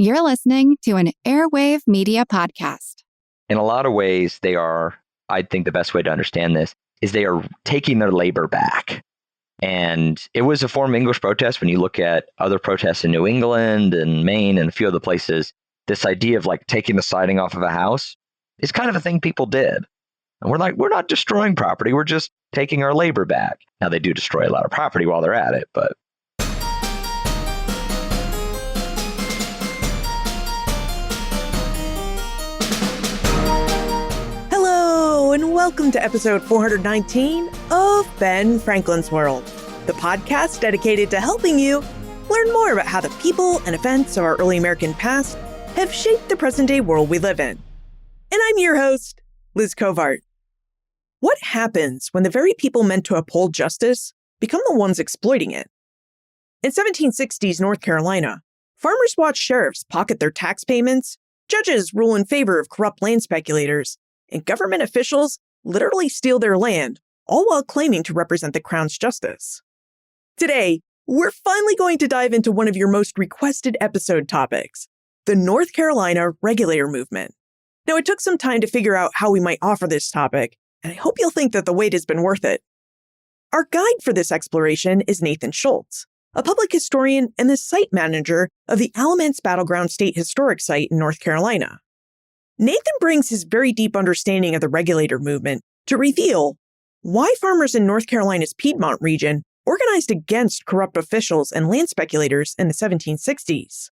You're listening to an Airwave Media Podcast. In a lot of ways, I think the best way to understand this is they are taking their labor back. And it was a form of English protest. When you look at other protests in New England and Maine and a few other places, this idea of like taking the siding off of a house is kind of a thing people did. And we're like, we're not destroying property. We're just taking our labor back. Now, they do destroy a lot of property while they're at it, but. Hello, and welcome to episode 419 of Ben Franklin's World, the podcast dedicated to helping you learn more about how the people and events of our early American past have shaped the present-day world we live in. And I'm your host, Liz Covart. What happens when the very people meant to uphold justice become the ones exploiting it? In 1760s North Carolina, farmers watched sheriffs pocket their tax payments, judges rule in favor of corrupt land speculators, and government officials literally steal their land, all while claiming to represent the crown's justice. Today, we're finally going to dive into one of your most requested episode topics, the North Carolina Regulator Movement. Now, it took some time to figure out how we might offer this topic, and I hope you'll think that the wait has been worth it. Our guide for this exploration is Nathan Schultz, a public historian and the site manager of the Alamance Battleground State Historic Site in North Carolina. Nathan brings his very deep understanding of the regulator movement to reveal why farmers in North Carolina's Piedmont region organized against corrupt officials and land speculators in the 1760s,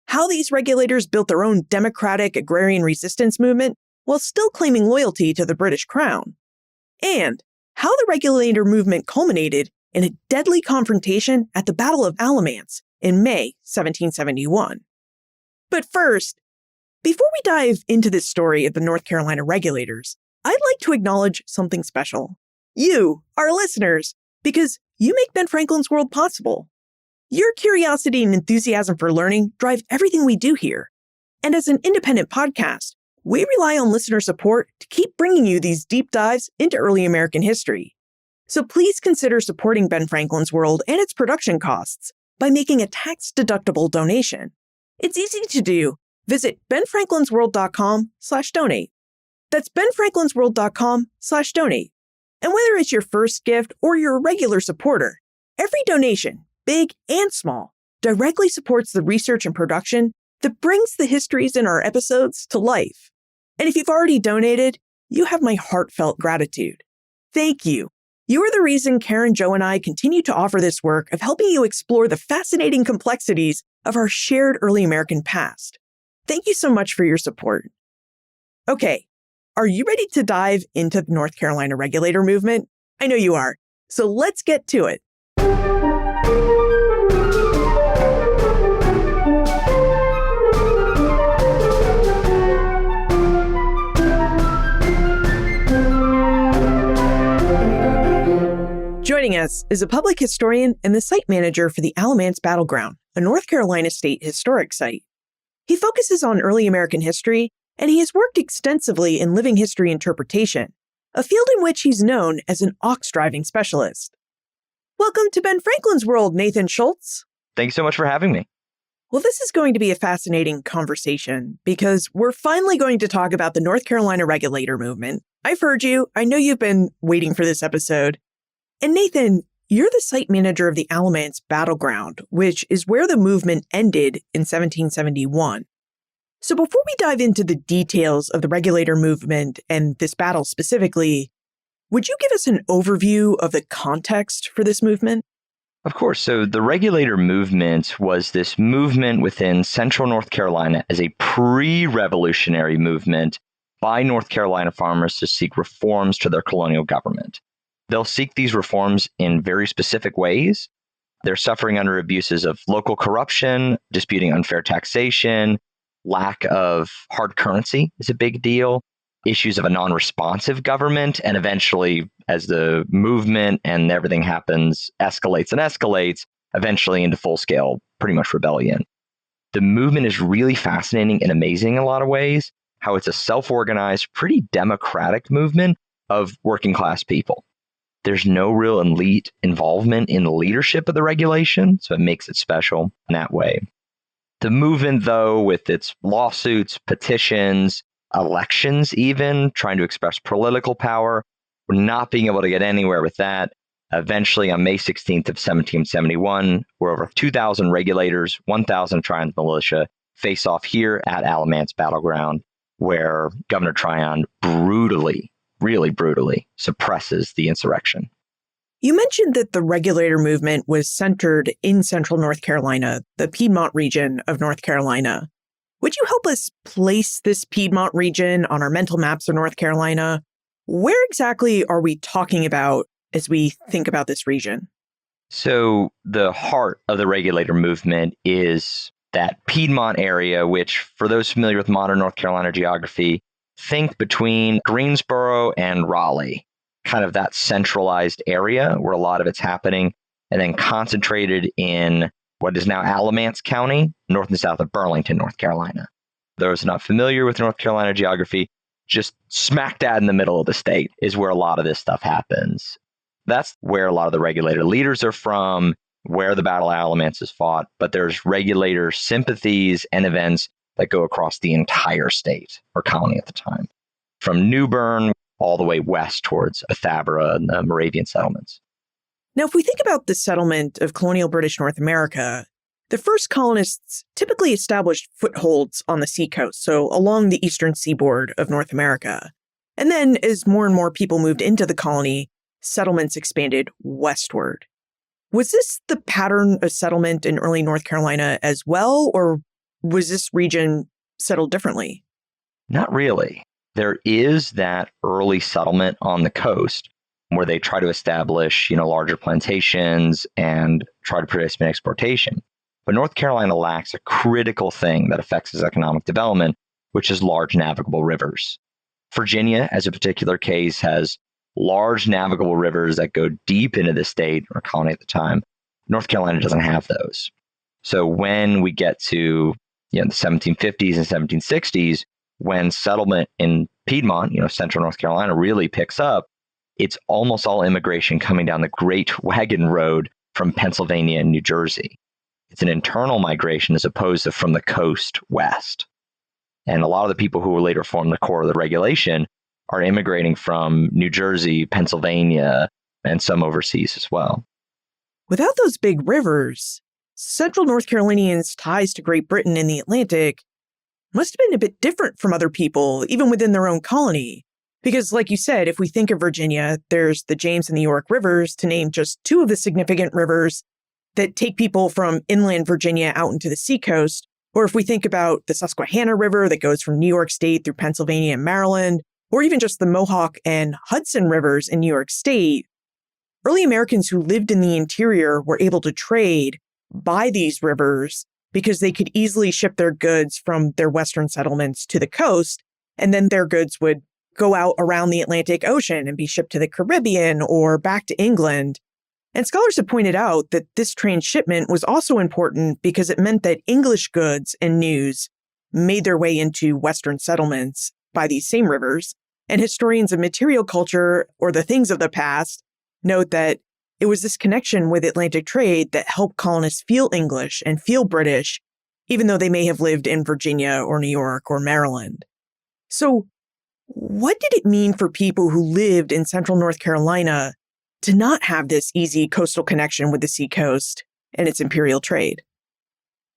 how these regulators built their own democratic agrarian resistance movement while still claiming loyalty to the British Crown, and how the regulator movement culminated in a deadly confrontation at the Battle of Alamance in May 1771. But first, before we dive into this story of the North Carolina regulators, I'd like to acknowledge something special. You, our listeners, because you make Ben Franklin's World possible. Your curiosity and enthusiasm for learning drive everything we do here. And as an independent podcast, we rely on listener support to keep bringing you these deep dives into early American history. So please consider supporting Ben Franklin's World and its production costs by making a tax-deductible donation. It's easy to do. Visit benfranklinsworld.com/donate. That's benfranklinsworld.com/donate. And whether it's your first gift or you're a regular supporter, every donation, big and small, directly supports the research and production that brings the histories in our episodes to life. And if you've already donated, you have my heartfelt gratitude. Thank you. You are the reason Karen, Joe, and I continue to offer this work of helping you explore the fascinating complexities of our shared early American past. Thank you so much for your support. Okay, are you ready to dive into the North Carolina Regulator Movement? I know you are. So let's get to it. Joining us is a public historian and the site manager for the Alamance Battleground, a North Carolina state historic site. He focuses on early American history, and he has worked extensively in living history interpretation, a field in which he's known as an ox-driving specialist. Welcome to Ben Franklin's World, Nathan Schultz. Thanks so much for having me. Well, this is going to be a fascinating conversation because we're finally going to talk about the North Carolina Regulator Movement. I've heard you. I know you've been waiting for this episode. And Nathan, you're the site manager of the Alamance Battleground, which is where the movement ended in 1771. So before we dive into the details of the regulator movement and this battle specifically, would you give us an overview of the context for this movement? Of course. So the regulator movement was this movement within central North Carolina as a pre-revolutionary movement by North Carolina farmers to seek reforms to their colonial government. They'll seek these reforms in very specific ways. They're suffering under abuses of local corruption, disputing unfair taxation, lack of hard currency is a big deal, issues of a non-responsive government, and eventually, as the movement and everything happens, escalates, eventually into full-scale, pretty much rebellion. The movement is really fascinating and amazing in a lot of ways, how it's a self-organized, pretty democratic movement of working-class people. There's no real elite involvement in the leadership of the regulation, so it makes it special in that way. The movement, though, with its lawsuits, petitions, elections even, trying to express political power, we're not being able to get anywhere with that. Eventually, on May 16th of 1771, where over 2,000 regulators, 1,000 Tryon's militia face off here at Alamance Battleground, where Governor Tryon brutally, really brutally, suppresses the insurrection. You mentioned that the regulator movement was centered in central North Carolina, the Piedmont region of North Carolina. Would you help us place this Piedmont region on our mental maps of North Carolina? Where exactly are we talking about as we think about this region? So the heart of the regulator movement is that Piedmont area, which, for those familiar with modern North Carolina geography, think between Greensboro and Raleigh, kind of that centralized area where a lot of it's happening, and then concentrated in what is now Alamance County, north and south of Burlington, North Carolina. Those not familiar with North Carolina geography, just smack dab in the middle of the state is where a lot of this stuff happens. That's where a lot of the regulator leaders are from, where the Battle of Alamance is fought, but there's regulator sympathies and events that go across the entire state or colony at the time, from New Bern all the way west towards Bethabara and the Moravian settlements. Now, if we think about the settlement of colonial British North America, the first colonists typically established footholds on the seacoast, so along the eastern seaboard of North America. And then as more and more people moved into the colony, settlements expanded westward. Was this the pattern of settlement in early North Carolina as well, or was this region settled differently? Not really. There is that early settlement on the coast where they try to establish, larger plantations and try to participate in exportation. But North Carolina lacks a critical thing that affects its economic development, which is large navigable rivers. Virginia, as a particular case, has large navigable rivers that go deep into the state or colony at the time. North Carolina doesn't have those. So when we get to the 1750s and 1760s, when settlement in Piedmont, central North Carolina, really picks up, it's almost all immigration coming down the Great Wagon Road from Pennsylvania and New Jersey. It's an internal migration as opposed to from the coast west. And a lot of the people who will later form the core of the regulation are immigrating from New Jersey, Pennsylvania, and some overseas as well. Without those big rivers, central North Carolinians' ties to Great Britain in the Atlantic must have been a bit different from other people, even within their own colony. Because, like you said, if we think of Virginia, there's the James and the York rivers, to name just two of the significant rivers that take people from inland Virginia out into the seacoast. Or if we think about the Susquehanna River that goes from New York State through Pennsylvania and Maryland, or even just the Mohawk and Hudson rivers in New York State, early Americans who lived in the interior were able to trade by these rivers because they could easily ship their goods from their western settlements to the coast, and then their goods would go out around the Atlantic Ocean and be shipped to the Caribbean or back to England. And scholars have pointed out that this transshipment was also important because it meant that English goods and news made their way into Western settlements by these same rivers. And historians of material culture, or the things of the past, note that it was this connection with Atlantic trade that helped colonists feel English and feel British, even though they may have lived in Virginia or New York or Maryland. So what did it mean for people who lived in central North Carolina to not have this easy coastal connection with the seacoast and its imperial trade?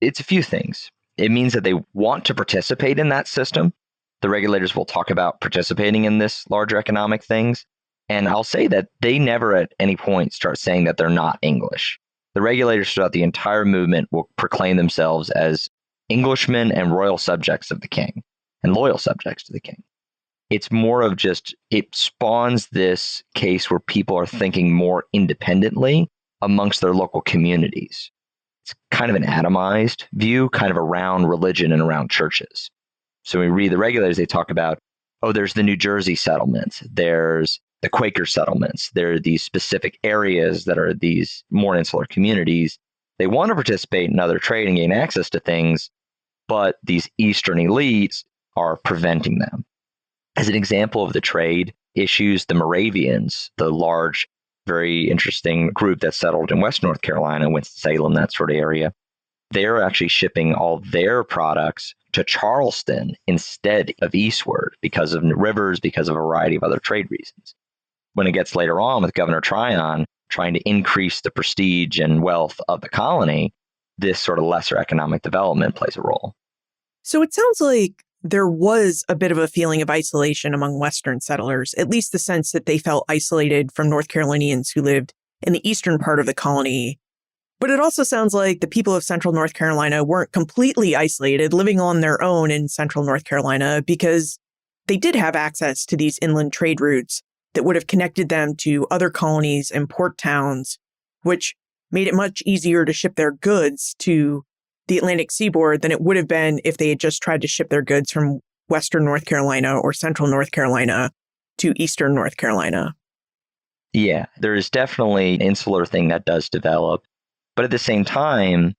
It's a few things. It means that they want to participate in that system. The regulators will talk about participating in this larger economic things. And I'll say that they never at any point start saying that they're not English. The regulators throughout the entire movement will proclaim themselves as Englishmen and royal subjects of the king and loyal subjects to the king. It's more of just, it spawns this case where people are thinking more independently amongst their local communities. It's kind of an atomized view, kind of around religion and around churches. So when we read the regulators, they talk about, there's the New Jersey settlements, there's the Quaker settlements, there are these specific areas that are these more insular communities. They want to participate in other trade and gain access to things, but these Eastern elites are preventing them. As an example of the trade issues, the Moravians, the large, very interesting group that settled in West North Carolina, Winston-Salem, that sort of area, they're actually shipping all their products to Charleston instead of eastward because of rivers, because of a variety of other trade reasons. When it gets later on with Governor Tryon trying to increase the prestige and wealth of the colony, this sort of lesser economic development plays a role. So it sounds like there was a bit of a feeling of isolation among Western settlers, at least the sense that they felt isolated from North Carolinians who lived in the eastern part of the colony. But it also sounds like the people of central North Carolina weren't completely isolated, living on their own in central North Carolina, because they did have access to these inland trade routes that would have connected them to other colonies and port towns, which made it much easier to ship their goods to the Atlantic seaboard than it would have been if they had just tried to ship their goods from western North Carolina or central North Carolina to eastern North Carolina. Yeah, there is definitely an insular thing that does develop. But at the same time,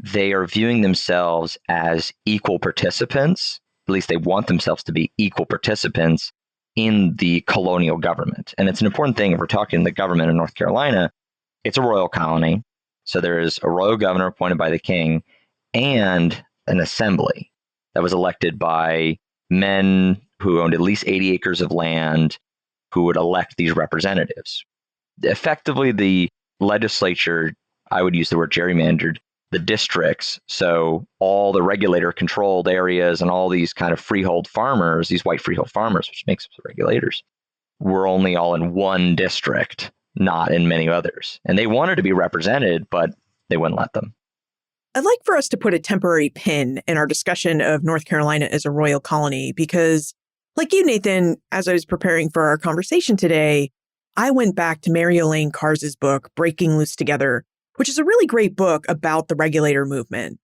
they are viewing themselves as equal participants. At least they want themselves to be equal participants in the colonial government. And it's an important thing if we're talking the government of North Carolina. It's a royal colony. So there is a royal governor appointed by the king and an assembly that was elected by men who owned at least 80 acres of land who would elect these representatives. Effectively, the legislature, I would use the word gerrymandered, the districts. So all the regulator controlled areas and all these kind of freehold farmers, these white freehold farmers, which makes up the regulators, were only all in one district, not in many others. And they wanted to be represented, but they wouldn't let them. I'd like for us to put a temporary pin in our discussion of North Carolina as a royal colony because, like you, Nathan, as I was preparing for our conversation today, I went back to Mary Elaine Cars's book, Breaking Loose Together, which is a really great book about the regulator movement.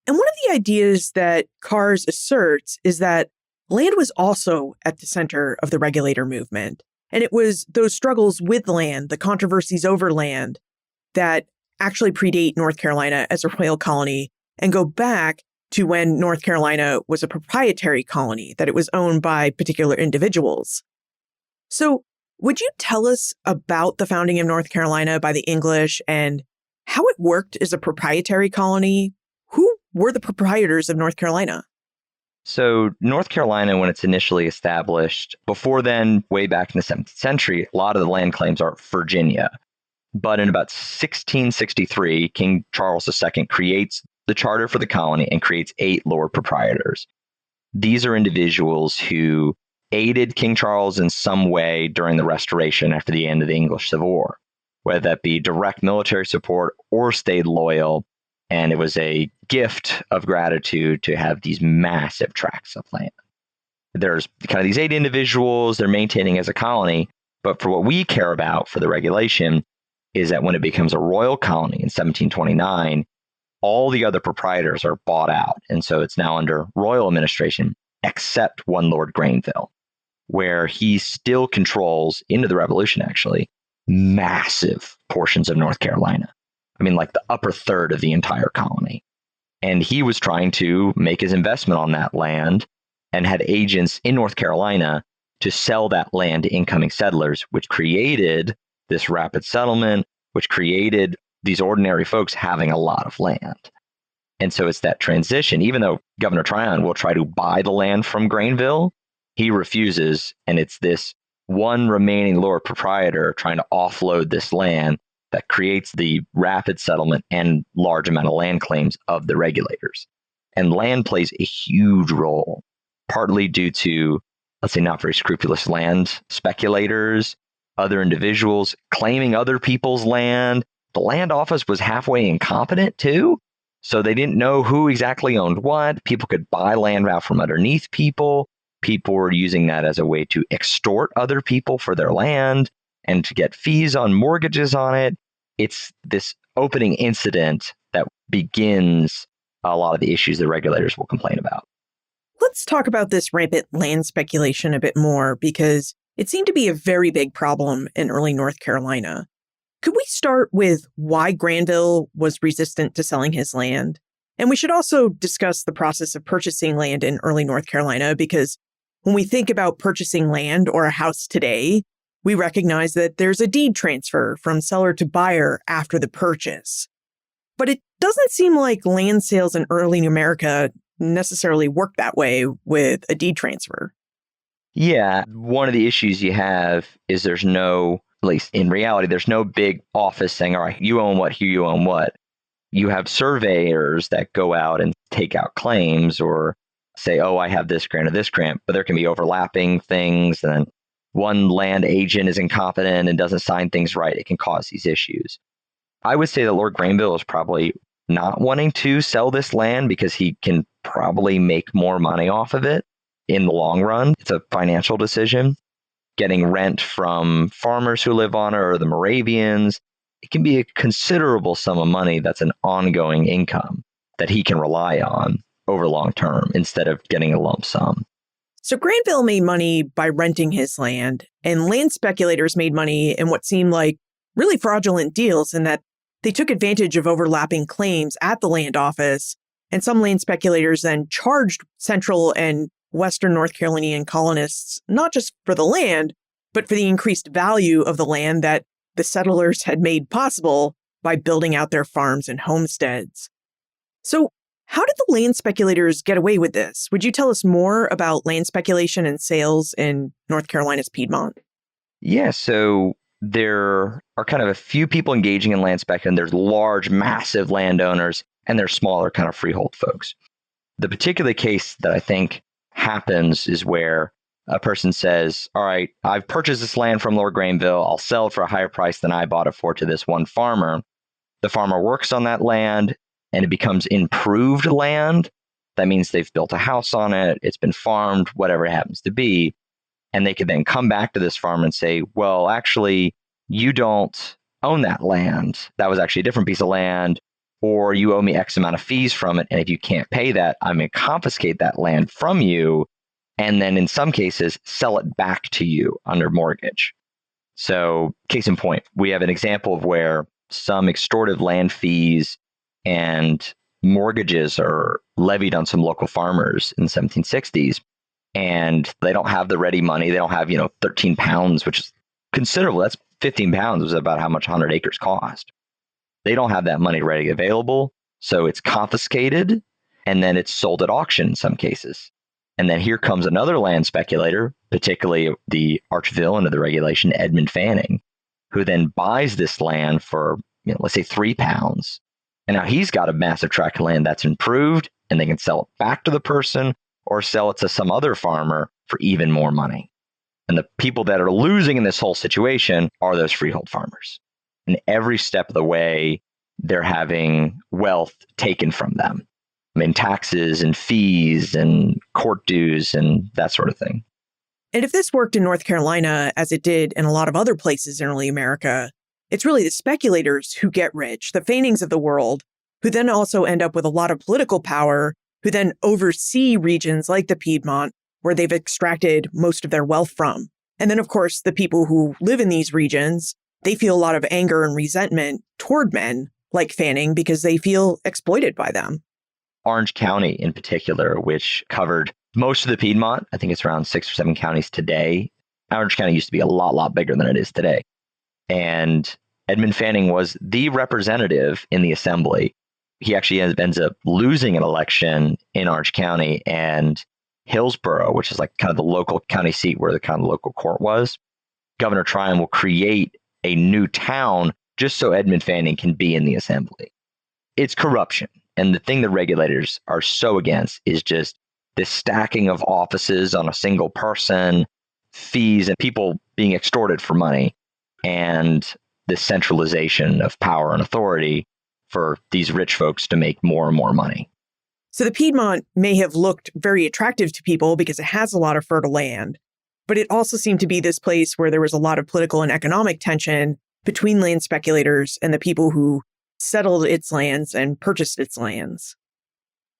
And one of the ideas that Cars asserts is that land was also at the center of the regulator movement. And it was those struggles with land, the controversies over land, that actually predate North Carolina as a royal colony and go back to when North Carolina was a proprietary colony, that it was owned by particular individuals. So would you tell us about the founding of North Carolina by the English and how it worked as a proprietary colony? Who were the proprietors of North Carolina? So North Carolina, when it's initially established, before then, way back in the 17th century, a lot of the land claims are Virginia. But in about 1663, King Charles II creates the charter for the colony and creates 8 lord proprietors. These are individuals who aided King Charles in some way during the Restoration after the end of the English Civil War, whether that be direct military support or stayed loyal. And it was a gift of gratitude to have these massive tracts of land. There's kind of these 8 individuals they're maintaining as a colony. But for what we care about for the regulation is that when it becomes a royal colony in 1729, all the other proprietors are bought out. And so it's now under royal administration, except one Lord Granville, where he still controls, into the Revolution actually, massive portions of North Carolina. I mean, like the upper third of the entire colony. And he was trying to make his investment on that land and had agents in North Carolina to sell that land to incoming settlers, which created this rapid settlement, which created these ordinary folks having a lot of land. And so it's that transition. Even though Governor Tryon will try to buy the land from Granville, he refuses. And it's this one remaining lord proprietor trying to offload this land that creates the rapid settlement and large amount of land claims of the regulators. And land plays a huge role, partly due to, let's say, not very scrupulous land speculators, other individuals claiming other people's land. The land office was halfway incompetent too. So they didn't know who exactly owned what. People could buy land out from underneath people. People were using that as a way to extort other people for their land and to get fees on mortgages on it. It's this opening incident that begins a lot of the issues the regulators will complain about. Let's talk about this rampant land speculation a bit more because it seemed to be a very big problem in early North Carolina. Could we start with why Granville was resistant to selling his land? And we should also discuss the process of purchasing land in early North Carolina because when we think about purchasing land or a house today, we recognize that there's a deed transfer from seller to buyer after the purchase. But it doesn't seem like land sales in early America necessarily worked that way with a deed transfer. Yeah, one of the issues you have is there's no, at least in reality, there's no big office saying, all right, you own what, here you own what. You have surveyors that go out and take out claims or say, oh, I have this grant or this grant, but there can be overlapping things. And then one land agent is incompetent and doesn't sign things right. It can cause these issues. I would say that Lord Granville is probably not wanting to sell this land because he can probably make more money off of it in the long run. It's a financial decision. Getting rent from farmers who live on it or the Moravians, it can be a considerable sum of money that's an ongoing income that he can rely on over long term instead of getting a lump sum. So Granville made money by renting his land, and land speculators made money in what seemed like really fraudulent deals in that they took advantage of overlapping claims at the land office, and some land speculators then charged Central and Western North Carolinian colonists not just for the land, but for the increased value of the land that the settlers had made possible by building out their farms and homesteads. So how did the land speculators get away with this? Would you tell us more about land speculation and sales in North Carolina's Piedmont? Yeah, so there are kind of a few people engaging in land spec, and there's large, massive landowners, and there's smaller kind of freehold folks. The particular case that I think happens is where a person says, all right, I've purchased this land from Lord Granville. I'll sell it for a higher price than I bought it for to this one farmer. The farmer works on that land and it becomes improved land. That means they've built a house on it. It's been farmed, whatever it happens to be. And they could then come back to this farmer and say, well, actually, you don't own that land. That was actually a different piece of land. Or you owe me X amount of fees from it. And if you can't pay that, I'm going to confiscate that land from you. And then in some cases, sell it back to you under mortgage. So case in point, we have an example of where some extortive land fees and mortgages are levied on some local farmers in the 1760s. And they don't have the ready money. They don't have, 13 pounds, which is considerable. That's 15 pounds was about how much 100 acres cost. They don't have that money ready available. So it's confiscated and then it's sold at auction in some cases. And then here comes another land speculator, particularly the arch-villain of the regulation, Edmund Fanning, who then buys this land for, let's say 3 pounds. And now he's got a massive tract of land that's improved and they can sell it back to the person or sell it to some other farmer for even more money. And the people that are losing in this whole situation are those freehold farmers. And every step of the way, they're having wealth taken from them. I mean, taxes and fees and court dues and that sort of thing. And if this worked in North Carolina, as it did in a lot of other places in early America, it's really the speculators who get rich, the Fannings of the world, who then also end up with a lot of political power, who then oversee regions like the Piedmont, where they've extracted most of their wealth from. And then, of course, the people who live in these regions, they feel a lot of anger and resentment toward men like Fanning because they feel exploited by them. Orange County in particular, which covered most of the Piedmont. I think it's around 6 or 7 counties today. Orange County used to be a lot bigger than it is today. And Edmund Fanning was the representative in the assembly. He actually ends up losing an election in Orange County, and Hillsborough, which is like kind of the local county seat where the kind of local court was, Governor Tryon will create a new town just so Edmund Fanning can be in the assembly. It's corruption. And the thing the regulators are so against is just this stacking of offices on a single person, fees, and people being extorted for money, and the centralization of power and authority for these rich folks to make more and more money. So the Piedmont may have looked very attractive to people because it has a lot of fertile land, but it also seemed to be this place where there was a lot of political and economic tension between land speculators and the people who settled its lands and purchased its lands.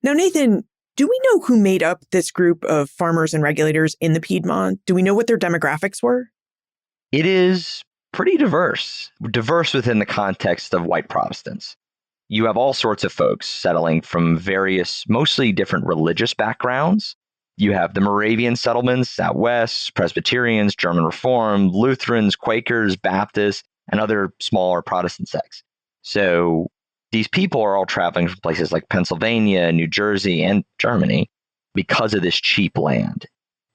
Now, Nathan, do we know who made up this group of farmers and regulators in the Piedmont? Do we know what their demographics were? It is pretty diverse within the context of white Protestants. You have all sorts of folks settling from various, mostly different religious backgrounds. You have the Moravian settlements out west, Presbyterians, German Reformed, Lutherans, Quakers, Baptists, and other smaller Protestant sects. So these people are all traveling from places like Pennsylvania, New Jersey, and Germany because of this cheap land.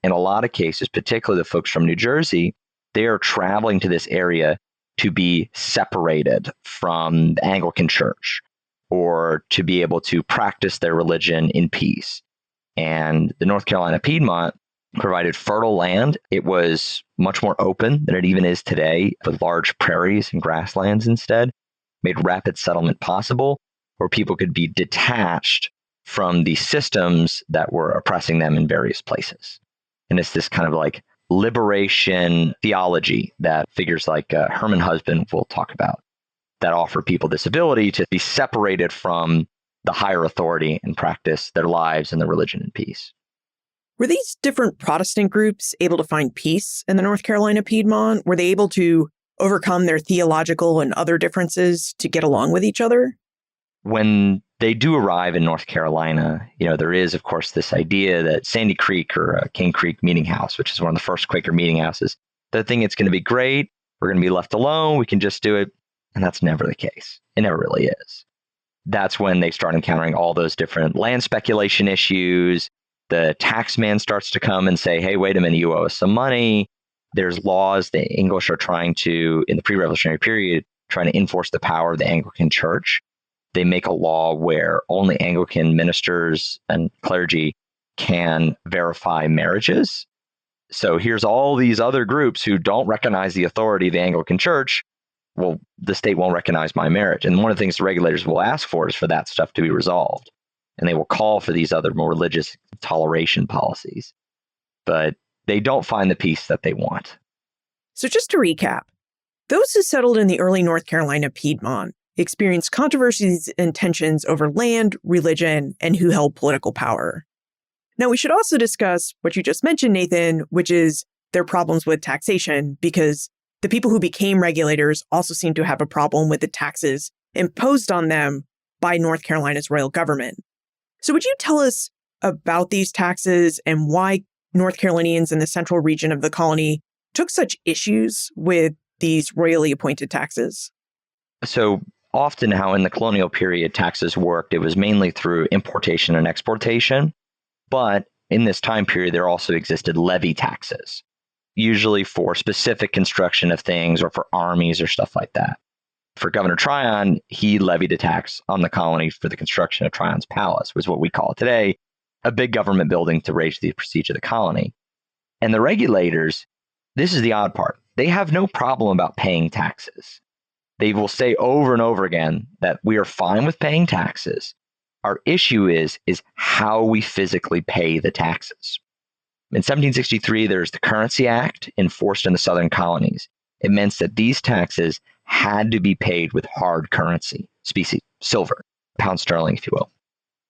In a lot of cases, particularly the folks from New Jersey, they are traveling to this area to be separated from the Anglican Church or to be able to practice their religion in peace. And the North Carolina Piedmont provided fertile land. It was much more open than it even is today, with large prairies and grasslands instead, made rapid settlement possible, where people could be detached from the systems that were oppressing them in various places. And it's this kind of like liberation theology that figures like Herman Husband will talk about, that offer people this ability to be separated from the higher authority and practice their lives and their religion in peace. Were these different Protestant groups able to find peace in the North Carolina Piedmont? Were they able to overcome their theological and other differences to get along with each other? When they do arrive in North Carolina, there is, of course, this idea that Sandy Creek or King Creek Meeting House, which is one of the first Quaker meeting houses, they think it's going to be great. We're going to be left alone. We can just do it. And that's never the case. It never really is. That's when they start encountering all those different land speculation issues. The tax man starts to come and say, hey, wait a minute, you owe us some money. There's laws the English are trying to, in the pre-revolutionary period, trying to enforce the power of the Anglican Church. They make a law where only Anglican ministers and clergy can verify marriages. So here's all these other groups who don't recognize the authority of the Anglican Church. Well, the state won't recognize my marriage. And one of the things the regulators will ask for is for that stuff to be resolved. And they will call for these other more religious toleration policies. But they don't find the peace that they want. So just to recap, those who settled in the early North Carolina Piedmont experienced controversies and tensions over land, religion, and who held political power. Now, we should also discuss what you just mentioned, Nathan, which is their problems with taxation, because the people who became regulators also seem to have a problem with the taxes imposed on them by North Carolina's royal government. So would you tell us about these taxes and why North Carolinians in the central region of the colony took such issues with these royally appointed taxes? So often how in the colonial period taxes worked, it was mainly through importation and exportation. But in this time period, there also existed levy taxes, usually for specific construction of things or for armies or stuff like that. For Governor Tryon, he levied a tax on the colony for the construction of Tryon's Palace, which is what we call it today, a big government building to raise the prestige of the colony. And the regulators, this is the odd part, they have no problem about paying taxes. They will say over and over again that we are fine with paying taxes. Our issue is how we physically pay the taxes. In 1763, there's the Currency Act enforced in the southern colonies. It meant that these taxes had to be paid with hard currency, specie, silver, pound sterling, if you will.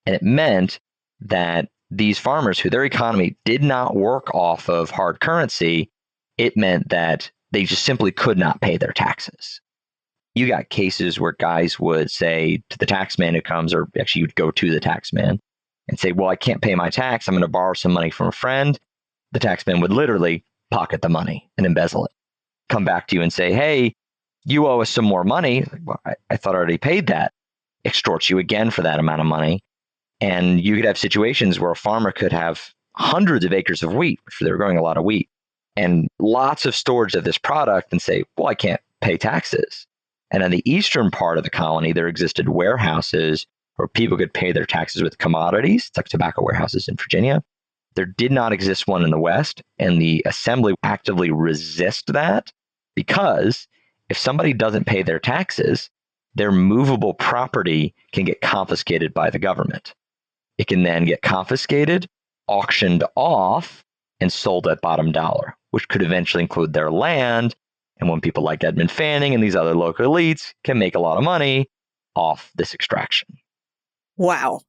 And it meant that these farmers, who their economy did not work off of hard currency, it meant that they just simply could not pay their taxes. You got cases where guys would say to the taxman who comes, or actually you'd go to the taxman and say, well, I can't pay my tax. I'm going to borrow some money from a friend. The taxman would literally pocket the money and embezzle it. Come back to you and say, hey, you owe us some more money. Well, I thought I already paid that. Extorts you again for that amount of money. And you could have situations where a farmer could have hundreds of acres of wheat, which they were growing a lot of wheat, and lots of storage of this product and say, well, I can't pay taxes. And in the eastern part of the colony, there existed warehouses where people could pay their taxes with commodities. It's like tobacco warehouses in Virginia. There did not exist one in the West, and the assembly actively resist that because if somebody doesn't pay their taxes, their movable property can get confiscated by the government. It can then get confiscated, auctioned off, and sold at bottom dollar, which could eventually include their land. And when people like Edmund Fanning and these other local elites can make a lot of money off this extraction. Wow.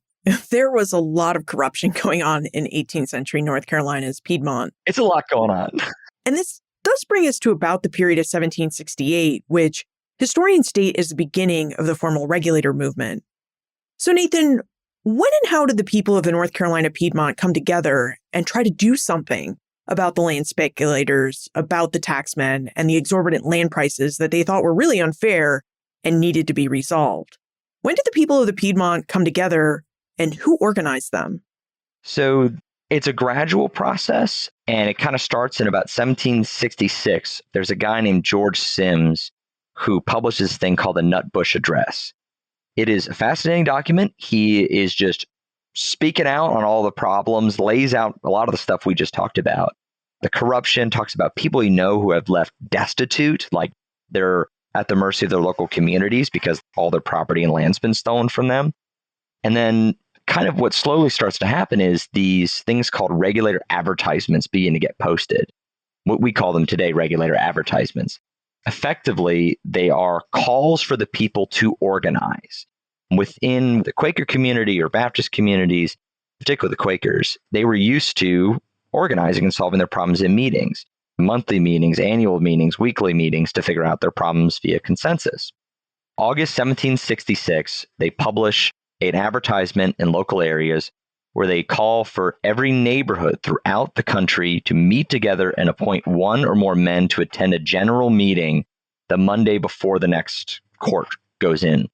There was a lot of corruption going on in 18th century North Carolina's Piedmont. It's a lot going on. And this does bring us to about the period of 1768, which historians state is the beginning of the formal regulator movement. So Nathan, when and how did the people of the North Carolina Piedmont come together and try to do something about the land speculators, about the taxmen, and the exorbitant land prices that they thought were really unfair and needed to be resolved? When did the people of the Piedmont come together and who organized them? So it's a gradual process, and it kind of starts in about 1766. There's a guy named George Sims who publishes this thing called the Nutbush Address. It is a fascinating document. He is just speaking out on all the problems, lays out a lot of the stuff we just talked about. The corruption, talks about people who have left destitute, like they're at the mercy of their local communities because all their property and land's been stolen from them. And then kind of what slowly starts to happen is these things called regulator advertisements begin to get posted. What we call them today, regulator advertisements. Effectively, they are calls for the people to organize. Within the Quaker community or Baptist communities, particularly the Quakers, they were used to organizing and solving their problems in meetings, monthly meetings, annual meetings, weekly meetings to figure out their problems via consensus. August 1766, they publish an advertisement in local areas where they call for every neighborhood throughout the country to meet together and appoint one or more men to attend a general meeting the Monday before the next court goes in.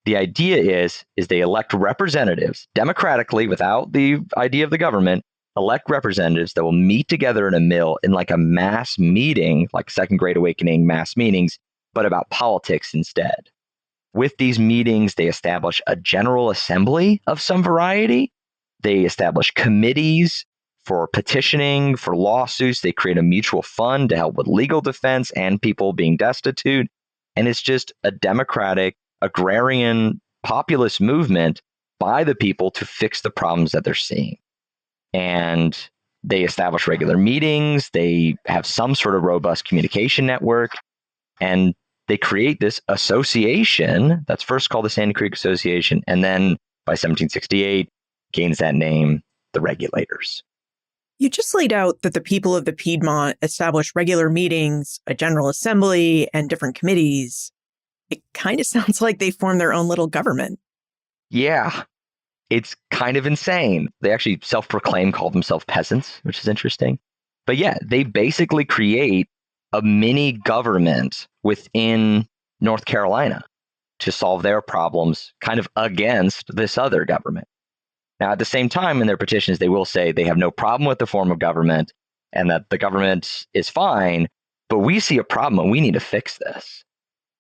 The idea is they elect representatives democratically without the idea of the government, elect representatives that will meet together in a mill in like a mass meeting, like Second Great Awakening mass meetings, but about politics instead. With these meetings, they establish a general assembly of some variety. They establish committees for petitioning, for lawsuits. They create a mutual fund to help with legal defense and people being destitute. And it's just a democratic, agrarian, populist movement by the people to fix the problems that they're seeing. And they establish regular meetings. They have some sort of robust communication network. And they create this association that's first called the Sandy Creek Association. And then by 1768, gains that name, the Regulators. You just laid out that the people of the Piedmont established regular meetings, a general assembly, and different committees. It kind of sounds like they formed their own little government. Yeah, it's kind of insane. They actually self-proclaim, call themselves peasants, which is interesting. But yeah, they basically create a mini government within North Carolina to solve their problems kind of against this other government. Now, at the same time, in their petitions, they will say they have no problem with the form of government and that the government is fine, but we see a problem and we need to fix this.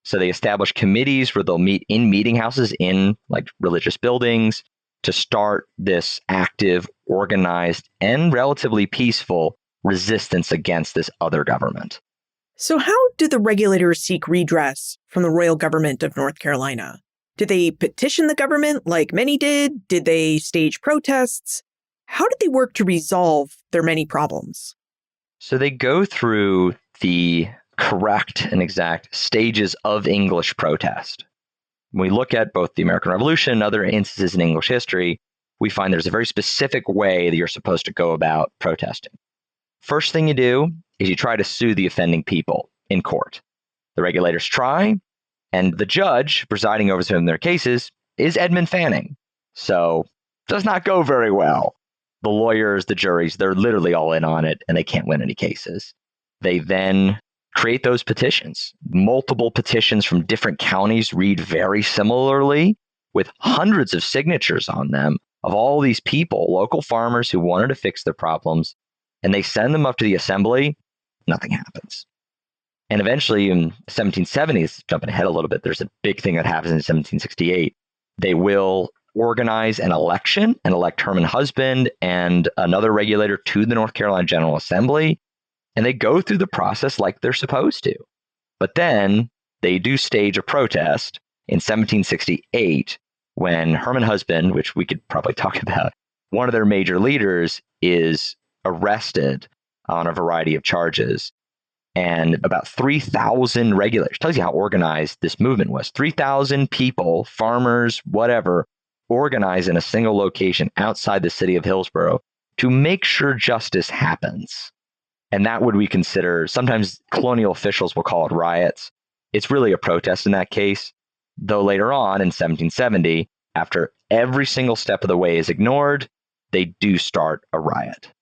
So they establish committees where they'll meet in meeting houses in like religious buildings to start this active, organized, and relatively peaceful resistance against this other government. So how did the regulators seek redress from the royal government of North Carolina? Did they petition the government like many did? Did they stage protests? How did they work to resolve their many problems? So they go through the correct and exact stages of English protest. When we look at both the American Revolution and other instances in English history, we find there's a very specific way that you're supposed to go about protesting. First thing you do is you try to sue the offending people in court. The regulators try, and the judge presiding over some of their cases is Edmund Fanning. So it does not go very well. The lawyers, the juries, they're literally all in on it, and they can't win any cases. They then create those petitions. Multiple petitions from different counties read very similarly with hundreds of signatures on them of all these people, local farmers who wanted to fix their problems, and they send them up to the assembly. Nothing happens. And eventually in 1770s, jumping ahead a little bit, there's a big thing that happens in 1768. They will organize an election and elect Herman Husband and another regulator to the North Carolina General Assembly. And they go through the process like they're supposed to. But then they do stage a protest in 1768 when Herman Husband, which we could probably talk about, one of their major leaders, is arrested on a variety of charges. And about 3,000 regulators, tells you how organized this movement was. 3,000 people, farmers, whatever, organized in a single location outside the city of Hillsborough to make sure justice happens. And that would we consider, sometimes colonial officials will call it riots. It's really a protest in that case, though later on in 1770, after every single step of the way is ignored, they do start a riot.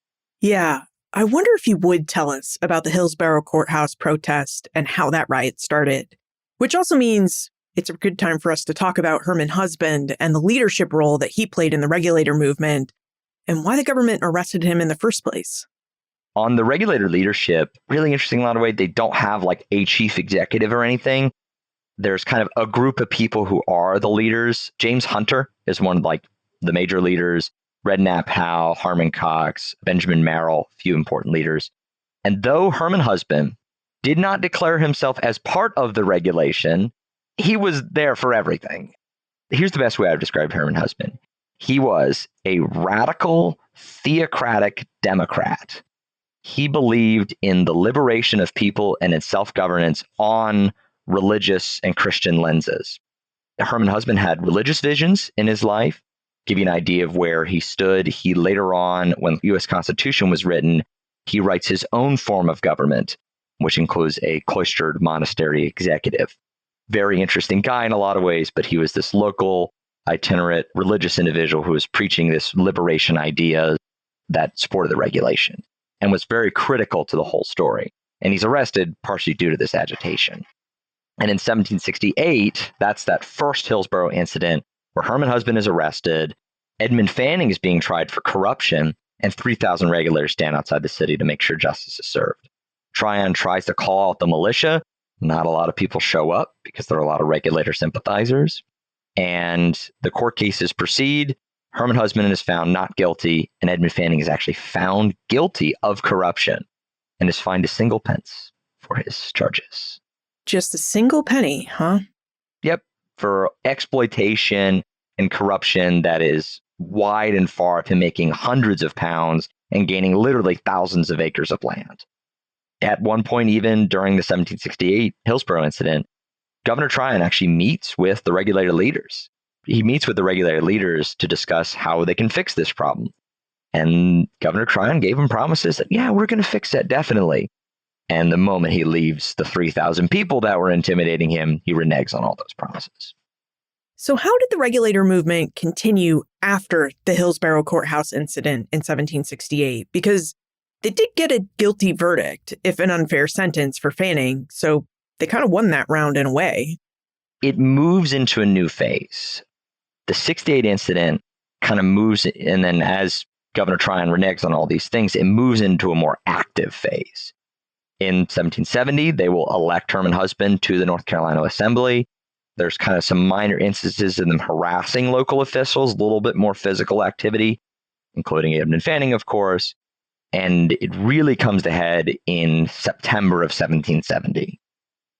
Yeah, I wonder if you would tell us about the Hillsborough Courthouse protest and how that riot started, which also means it's a good time for us to talk about Herman Husband and the leadership role that he played in the regulator movement and why the government arrested him in the first place. On the regulator leadership, really interesting in a lot of ways, they don't have like a chief executive or anything. There's kind of a group of people who are the leaders. James Hunter is one of like the major leaders. Redknapp Howe, Harmon Cox, Benjamin Merrill, a few important leaders. And though Herman Husband did not declare himself as part of the regulation, he was there for everything. Here's the best way I've described Herman Husband. He was a radical, theocratic Democrat. He believed in the liberation of people and in self-governance on religious and Christian lenses. Herman Husband had religious visions in his life. Give you an idea of where he stood. He later on, when the U.S. Constitution was written, he writes his own form of government, which includes a cloistered monastery executive. Very interesting guy in a lot of ways, but he was this local, itinerant, religious individual who was preaching this liberation idea that supported the regulation and was very critical to the whole story. And he's arrested partially due to this agitation. And in 1768, that's that first Hillsborough incident where Herman Husband is arrested, Edmund Fanning is being tried for corruption, and 3,000 regulators stand outside the city to make sure justice is served. Tryon tries to call out the militia. Not a lot of people show up because there are a lot of regulator sympathizers. And the court cases proceed. Herman Husband is found not guilty, and Edmund Fanning is actually found guilty of corruption and is fined a single pence for his charges. Just a single penny, huh? Yep, for exploitation and corruption that is wide and far, to making hundreds of pounds and gaining literally thousands of acres of land. At one point, even during the 1768 Hillsborough incident, Governor Tryon actually meets with the regulator leaders. He meets with the regulator leaders to discuss how they can fix this problem. And Governor Tryon gave him promises that, yeah, we're going to fix that, definitely. And the moment he leaves the 3,000 people that were intimidating him, he reneges on all those promises. So how did the regulator movement continue after the Hillsborough courthouse incident in 1768? Because they did get a guilty verdict, if an unfair sentence, for Fanning, so they kind of won that round in a way. It moves into a new phase. The 68 incident kind of moves, and then as Governor Tryon reneges on all these things, it moves into a more active phase. In 1770, they will elect Herman Husband to the North Carolina Assembly. There's kind of some minor instances of them harassing local officials, a little bit more physical activity, including Edmund Fanning, of course. And it really comes to head in September of 1770,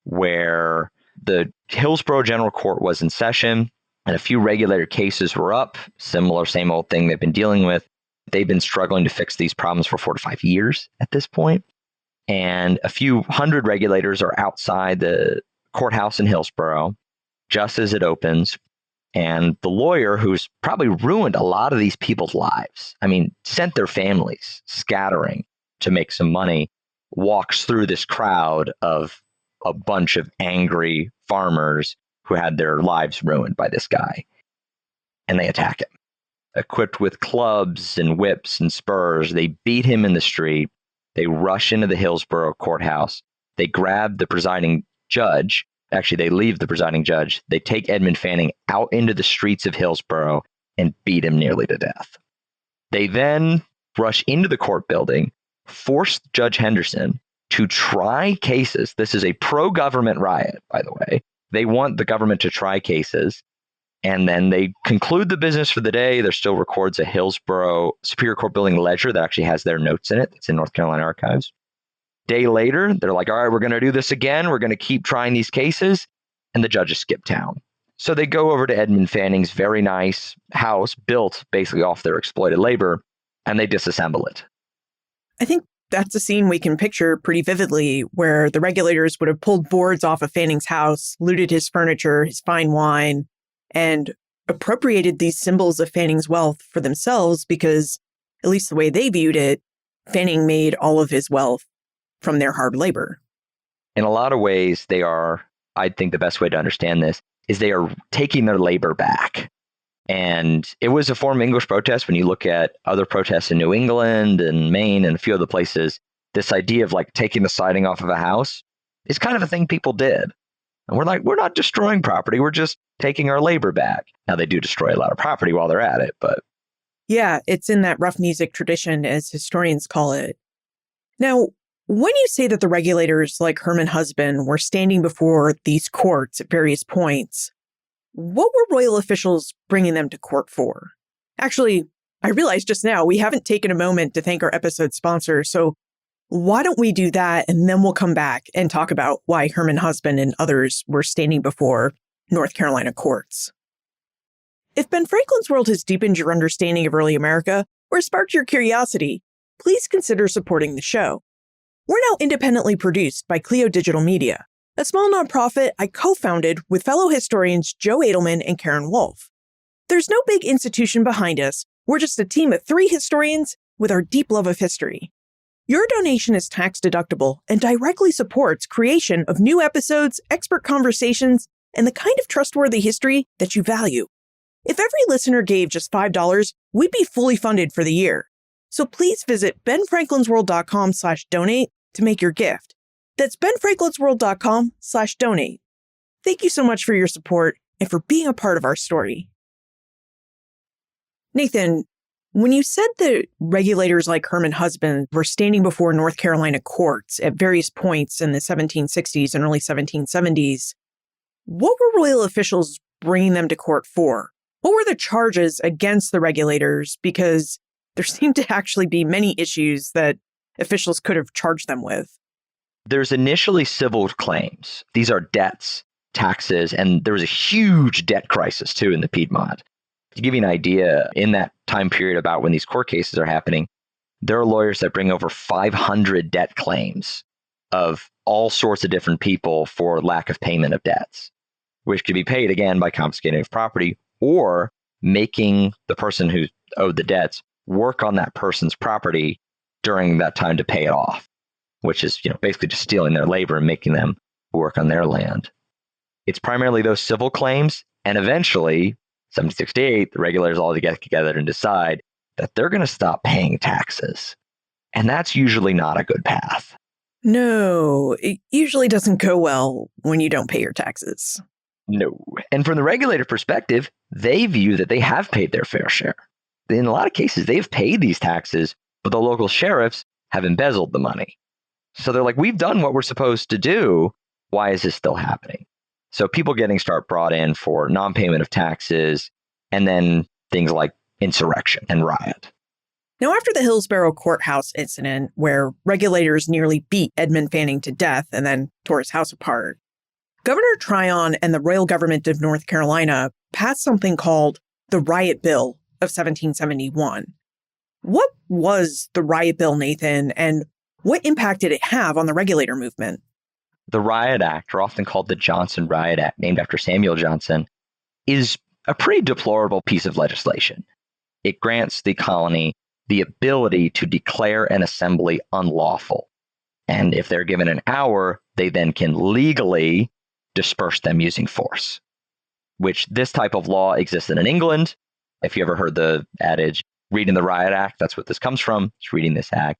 where the Hillsborough General Court was in session and a few regulator cases were up. Similar, same old thing they've been dealing with. They've been struggling to fix these problems for 4 to 5 years at this point. And a few hundred regulators are outside the courthouse in Hillsborough just as it opens. And the lawyer, who's probably ruined a lot of these people's lives, I mean, sent their families scattering to make some money, walks through this crowd of a bunch of angry farmers who had their lives ruined by this guy. And they attack him. Equipped with clubs and whips and spurs, they beat him in the street. They rush into the Hillsborough courthouse. They grab the presiding judge. Actually, they leave the presiding judge. They take Edmund Fanning out into the streets of Hillsborough and beat him nearly to death. They then rush into the court building, force Judge Henderson to try cases. This is a pro-government riot, by the way. They want the government to try cases. And then they conclude the business for the day. There still records a Hillsborough Superior Court building ledger that actually has their notes in it. It's in North Carolina archives. Day later, they're like, all right, we're going to do this again. We're going to keep trying these cases. And the judges skip town. So they go over to Edmund Fanning's very nice house built basically off their exploited labor, and they disassemble it. I think that's a scene we can picture pretty vividly, where the regulators would have pulled boards off of Fanning's house, looted his furniture, his fine wine, and appropriated these symbols of Fanning's wealth for themselves because, at least the way they viewed it, Fanning made all of his wealth from their hard labor. In a lot of ways, they are, I think the best way to understand this is they are taking their labor back. And it was a form of English protest. When you look at other protests in New England and Maine and a few other places, this idea of like taking the siding off of a house is kind of a thing people did. And we're like, we're not destroying property. We're just taking our labor back. Now, they do destroy a lot of property while they're at it, but. Yeah, it's in that rough music tradition, as historians call it. Now, when you say that the regulators like Herman Husband were standing before these courts at various points, what were royal officials bringing them to court for? Actually, I realized just now we haven't taken a moment to thank our episode sponsor, so why don't we do that and then we'll come back and talk about why Herman Husband and others were standing before North Carolina courts. If Ben Franklin's World has deepened your understanding of early America or sparked your curiosity, please consider supporting the show. We're now independently produced by Clio Digital Media, a small nonprofit I co-founded with fellow historians Joe Edelman and Karen Wolf. There's no big institution behind us. We're just a team of 3 historians with our deep love of history. Your donation is tax deductible and directly supports creation of new episodes, expert conversations, and the kind of trustworthy history that you value. If every listener gave just $5, we'd be fully funded for the year. So please visit benfranklinsworld.com/donate to make your gift. That's benfranklinsworld.com/donate. Thank you so much for your support and for being a part of our story. Nathan, when you said that regulators like Herman Husband were standing before North Carolina courts at various points in the 1760s and early 1770s, what were royal officials bringing them to court for? What were the charges against the regulators? Because there seemed to actually be many issues that officials could have charged them with. There's initially civil claims. These are debts, taxes, and there was a huge debt crisis, too, in the Piedmont. To give you an idea, in that time period about when these court cases are happening, there are lawyers that bring over 500 debt claims of all sorts of different people for lack of payment of debts, which could be paid, again, by confiscating of property or making the person who owed the debts work on that person's property during that time to pay it off, which is, basically just stealing their labor and making them work on their land. It's primarily those civil claims, and eventually, 1768, the regulators all get together and decide that they're going to stop paying taxes. And that's usually not a good path. No, it usually doesn't go well when you don't pay your taxes. No. And from the regulator perspective, they view that they have paid their fair share. In a lot of cases, they've paid these taxes, but the local sheriffs have embezzled the money. So they're like, we've done what we're supposed to do. Why is this still happening? So people start brought in for non-payment of taxes, and then things like insurrection and riot. Now, after the Hillsborough courthouse incident, where regulators nearly beat Edmund Fanning to death and then tore his house apart, Governor Tryon and the royal government of North Carolina passed something called the Riot Bill of 1771. What was the Riot Bill, Nathan, and what impact did it have on the regulator movement? The Riot Act, or often called the Johnson Riot Act, named after Samuel Johnson, is a pretty deplorable piece of legislation. It grants the colony the ability to declare an assembly unlawful. And if they're given an hour, they then can legally disperse them using force, which this type of law existed in England. If you ever heard the adage, reading the Riot Act, that's what this comes from. It's reading this act.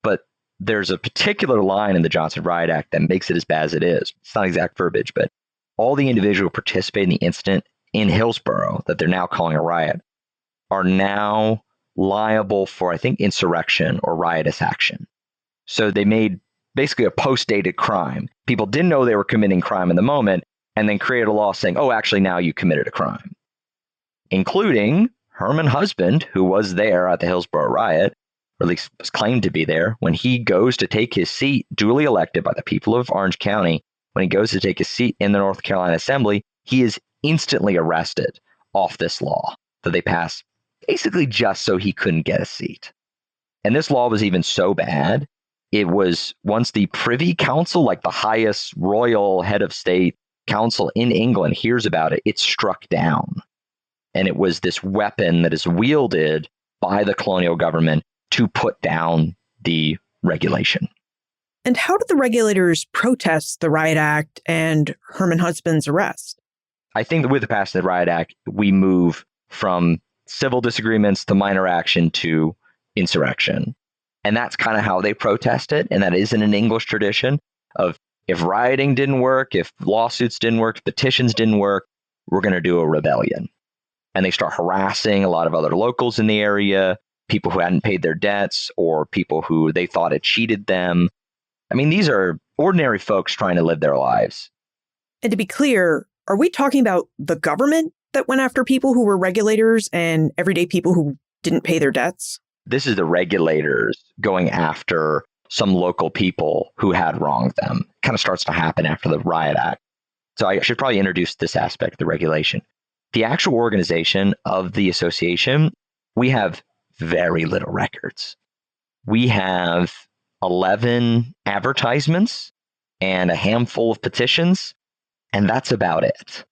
But there's a particular line in the Johnson Riot Act that makes it as bad as it is. It's not exact verbiage, but all the individuals who participated in the incident in Hillsborough that they're now calling a riot are now liable for, I think, insurrection or riotous action. So they made basically a post-dated crime. People didn't know they were committing crime in the moment and then created a law saying, oh, actually, now you committed a crime, including Herman Husband, who was there at the Hillsborough riot, or at least was claimed to be there, when he goes to take his seat, duly elected by the people of Orange County, when he goes to take his seat in the North Carolina Assembly, he is instantly arrested off this law that they passed basically just so he couldn't get a seat. And this law was even so bad, it was once the Privy Council, like the highest royal head of state council in England, hears about it, it's struck down. And it was this weapon that is wielded by the colonial government to put down the regulation. And how did the regulators protest the Riot Act and Herman Husband's arrest? I think that with the passage of the Riot Act, we move from civil disagreements to minor action to insurrection. And that's kind of how they protest it. And that is in an English tradition of If rioting didn't work, if lawsuits didn't work, petitions didn't work, we're going to do a rebellion. And they start harassing a lot of other locals in the area, people who hadn't paid their debts or people who they thought had cheated them. I mean, these are ordinary folks trying to live their lives. And to be clear, are we talking about the government that went after people who were regulators and everyday people who didn't pay their debts? This is the regulators going after some local people who had wronged them. It kind of starts to happen after the Riot Act. So I should probably introduce this aspect of the regulation. The actual organization of the association, we have very little records. We have 11 advertisements and a handful of petitions, and that's about it.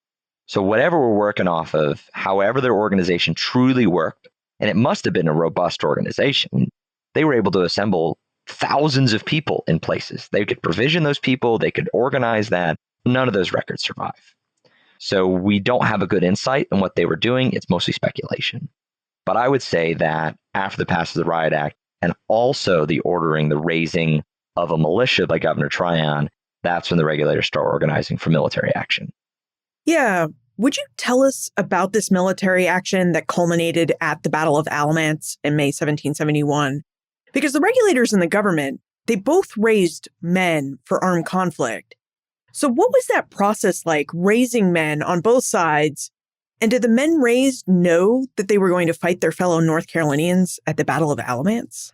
So whatever we're working off of, however their organization truly worked, and it must have been a robust organization, they were able to assemble thousands of people in places. They could provision those people, they could organize that. None of those records survive. So we don't have a good insight on what they were doing. It's mostly speculation. But I would say that after the passage of the Riot Act and also the ordering, the raising of a militia by Governor Tryon, that's when the regulators start organizing for military action. Yeah. Would you tell us about this military action that culminated at the Battle of Alamance in May 1771? Because the regulators and the government, they both raised men for armed conflict. So what was that process like, raising men on both sides? And did the men raised know that they were going to fight their fellow North Carolinians at the Battle of Alamance?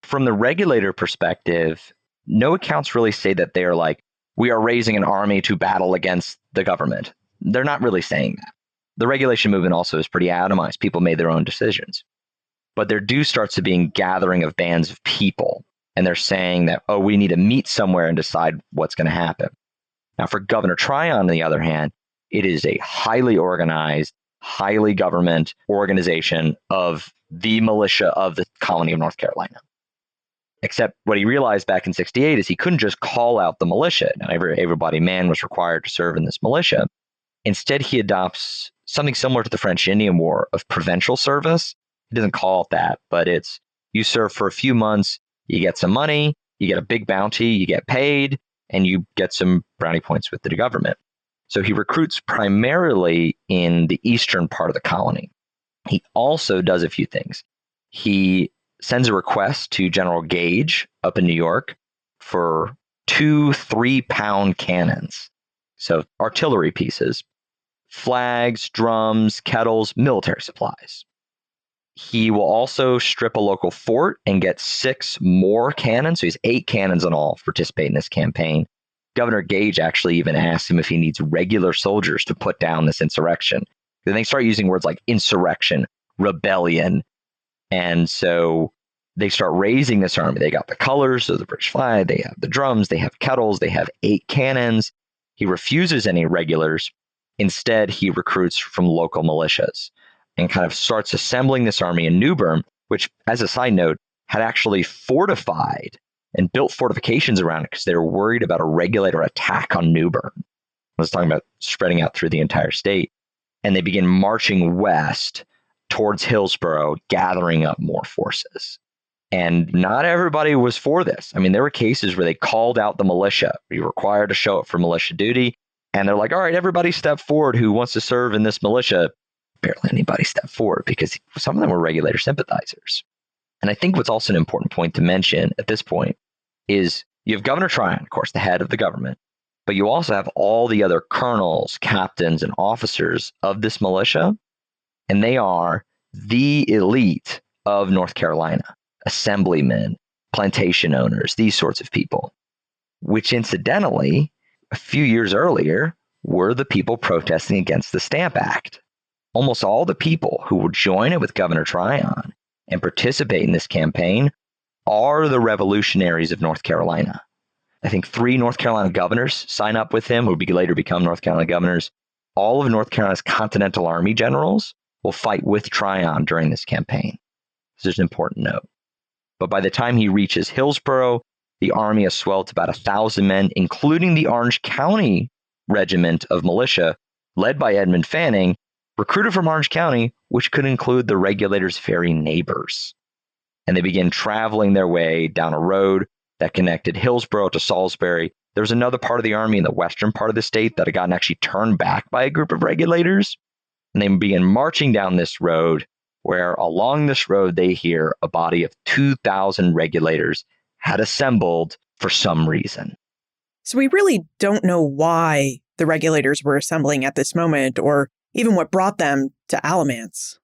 From the regulator perspective, no accounts really say that they're like, we are raising an army to battle against the government. They're not really saying that. The regulation movement also is pretty atomized. People made their own decisions. But there do start to be a gathering of bands of people. And they're saying that, oh, we need to meet somewhere and decide what's going to happen. Now, for Governor Tryon, on the other hand, it is a highly organized, highly government organization of the militia of the colony of North Carolina. Except what he realized back in 68 is he couldn't just call out the militia. Now, everybody man was required to serve in this militia. Instead, he adopts something similar to the French Indian War of provincial service. He doesn't call it that, but it's you serve for a few months, you get some money, you get a big bounty, you get paid, and you get some brownie points with the government. So he recruits primarily in the eastern part of the colony. He also does a few things. He sends a request to General Gage up in New York for 2 3-pound cannons. So artillery pieces, flags, drums, kettles, military supplies. He will also strip a local fort and get 6 more cannons. So he's 8 cannons in all to participate in this campaign. Governor Gage actually even asks him if he needs regular soldiers to put down this insurrection. Then they start using words like insurrection, rebellion. And so they start raising this army. They got the colors of the British flag. They have the drums. They have kettles. They have 8 cannons. He refuses any regulars. Instead, he recruits from local militias and kind of starts assembling this army in New Bern, which, as a side note, had actually fortified and built fortifications around it because they were worried about a regulator attack on New Bern. I was talking about spreading out through the entire state. And they begin marching west towards Hillsborough, gathering up more forces. And not everybody was for this. I mean, there were cases where they called out the militia. You're required to show up for militia duty. And they're like, all right, everybody step forward who wants to serve in this militia. Barely anybody stepped forward because some of them were regulator sympathizers. And I think what's also an important point to mention at this point is you have Governor Tryon, of course, the head of the government, but you also have all the other colonels, captains, and officers of this militia, and they are the elite of North Carolina, assemblymen, plantation owners, these sorts of people, which incidentally, a few years earlier, were the people protesting against the Stamp Act. Almost all the people who will join it with Governor Tryon and participate in this campaign are the revolutionaries of North Carolina. I think 3 North Carolina governors sign up with him, who would later become North Carolina governors. All of North Carolina's Continental Army generals will fight with Tryon during this campaign. This is an important note. But by the time he reaches Hillsborough, the army has swelled to about 1,000 men, including the Orange County Regiment of Militia, led by Edmund Fanning, recruited from Orange County, which could include the regulators' very neighbors. And they begin traveling their way down a road that connected Hillsborough to Salisbury There was another part of the army in the western part of the state that had gotten actually turned back by a group of regulators. And they began marching down this road where along this road, they hear a body of 2,000 regulators had assembled for some reason. So we really don't know why the regulators were assembling at this moment or even what brought them to Alamance.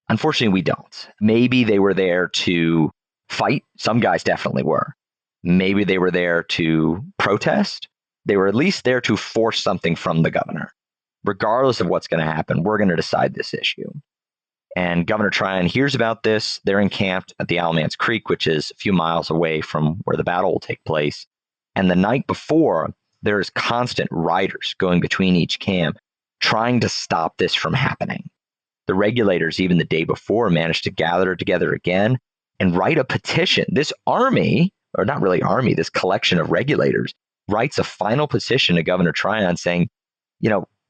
Unfortunately, we don't. Maybe they were there to fight. Some guys definitely were. Maybe they were there to protest. They were at least there to force something from the governor. Regardless of what's going to happen, we're going to decide this issue. And Governor Tryon hears about this. They're encamped at the Alamance Creek, which is a few miles away from where the battle will take place. And the night before, there's constant riders going between each camp, trying to stop this from happening. The regulators, even the day before, managed to gather together again and write a petition. This army, or not really army, this collection of regulators, writes a final petition to Governor Tryon saying,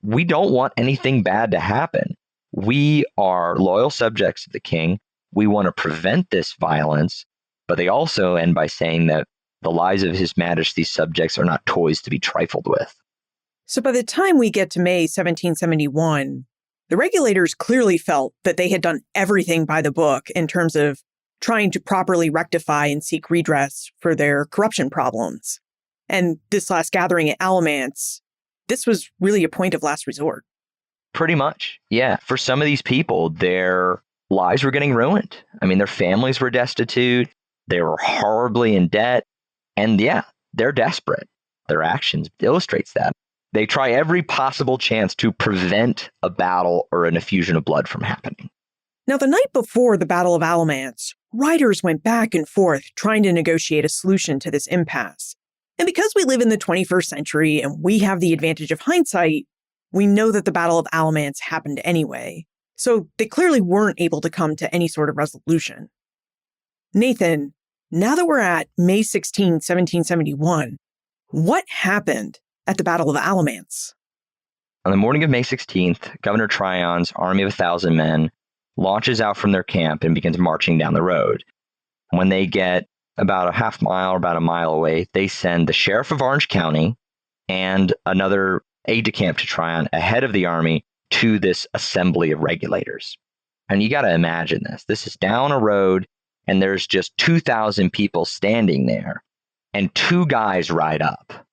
we don't want anything bad to happen. We are loyal subjects of the king. We want to prevent this violence. But they also end by saying that the lives of His Majesty's subjects are not toys to be trifled with. So by the time we get to May 1771, the regulators clearly felt that they had done everything by the book in terms of trying to properly rectify and seek redress for their corruption problems. And this last gathering at Alamance, this was really a point of last resort. Pretty much, yeah. For some of these people, their lives were getting ruined. I mean, their families were destitute. They were horribly in debt. And yeah, they're desperate. Their actions illustrates that. They try every possible chance to prevent a battle or an effusion of blood from happening. Now, the night before the Battle of Alamance, riders went back and forth trying to negotiate a solution to this impasse. And because we live in the 21st century and we have the advantage of hindsight, we know that the Battle of Alamance happened anyway. So they clearly weren't able to come to any sort of resolution. Nathan, now that we're at May 16, 1771, what happened at the Battle of Alamance? On the morning of May 16th, Governor Tryon's army of 1,000 men launches out from their camp and begins marching down the road. When they get about a half mile or about a mile away, they send the sheriff of Orange County and another aide-de-camp to Tryon ahead of the army to this assembly of regulators. And you got to imagine this. This is down a road, and there's just 2,000 people standing there, and two guys ride up.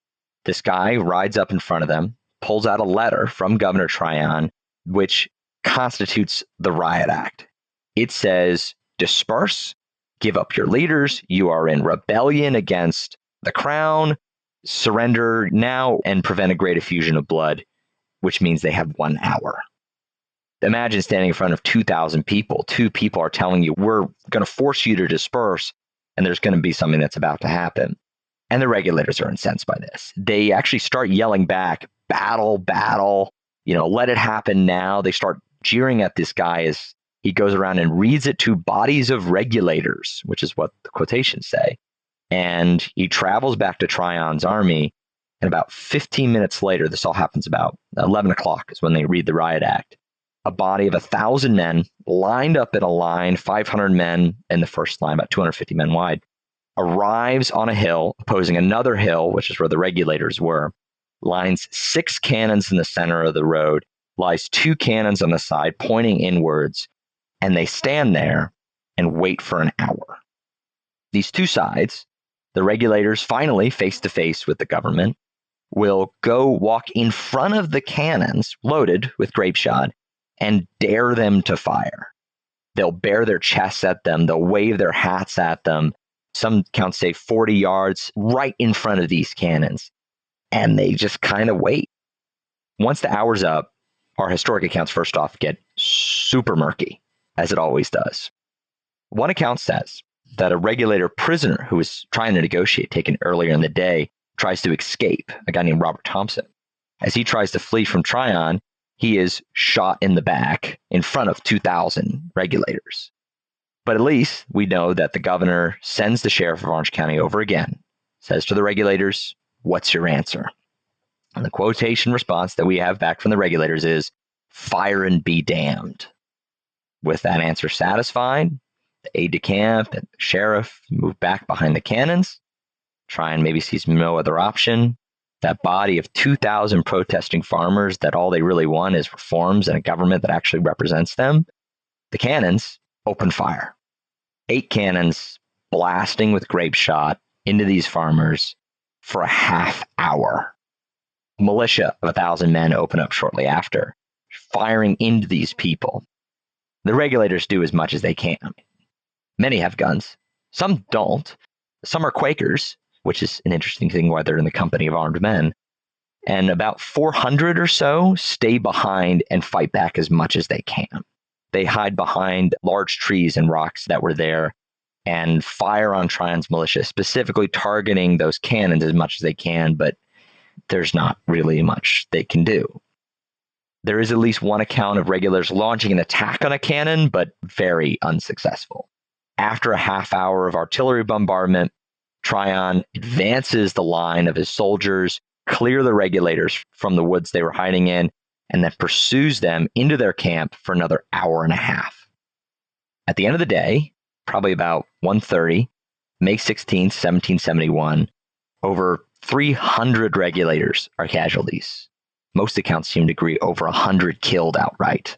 This guy rides up in front of them, pulls out a letter from Governor Tryon, which constitutes the riot act. It says, disperse, give up your leaders, you are in rebellion against the crown, surrender now and prevent a great effusion of blood, which means they have 1 hour. Imagine standing in front of 2,000 people. Two people are telling you, we're going to force you to disperse, and there's going to be something that's about to happen. And the regulators are incensed by this. They actually start yelling back, battle, battle, let it happen now. They start jeering at this guy as he goes around and reads it to bodies of regulators, which is what the quotations say. And he travels back to Tryon's army. And about 15 minutes later, this all happens about 11 o'clock is when they read the riot act. A body of 1,000 men lined up in a line, 500 men in the first line, about 250 men wide, arrives on a hill opposing another hill, which is where the regulators were, lines 6 cannons in the center of the road, lies 2 cannons on the side pointing inwards, and they stand there and wait for an hour. These two sides, the regulators finally face to face with the government, will go walk in front of the cannons loaded with grape shot and dare them to fire. They'll bare their chests at them. They'll wave their hats at them. Some accounts say 40 yards right in front of these cannons. And they just kind of wait. Once the hour's up, our historic accounts first off get super murky, as it always does. One account says that a regulator prisoner who was trying to negotiate, taken earlier in the day, tries to escape, a guy named Robert Thompson. As he tries to flee from Tryon, he is shot in the back in front of 2,000 regulators. But at least we know that the governor sends the sheriff of Orange County over again, says to the regulators, "What's your answer?" And the quotation response that we have back from the regulators is, "Fire and be damned." With that answer satisfied, the aide-de-camp and the sheriff move back behind the cannons. Tryon maybe sees no other option that body of 2,000 protesting farmers that all they really want is reforms and a government that actually represents them, the cannons open fire. 8 cannons blasting with grape shot into these farmers for a half hour. Militia of 1,000 men open up shortly after, firing into these people. The regulators do as much as they can. Many have guns. Some don't. Some are Quakers, which is an interesting thing why they're in the company of armed men. And about 400 or so stay behind and fight back as much as they can. They hide behind large trees and rocks that were there and fire on Tryon's militia, specifically targeting those cannons as much as they can, but there's not really much they can do. There is at least one account of regulars launching an attack on a cannon, but very unsuccessful. After a half hour of artillery bombardment, Tryon advances the line of his soldiers, clear the regulators from the woods they were hiding in, and then pursues them into their camp for another hour and a half. At the end of the day, probably about 1:30, May 16th, 1771, over 300 regulators are casualties. Most accounts seem to agree over 100 killed outright,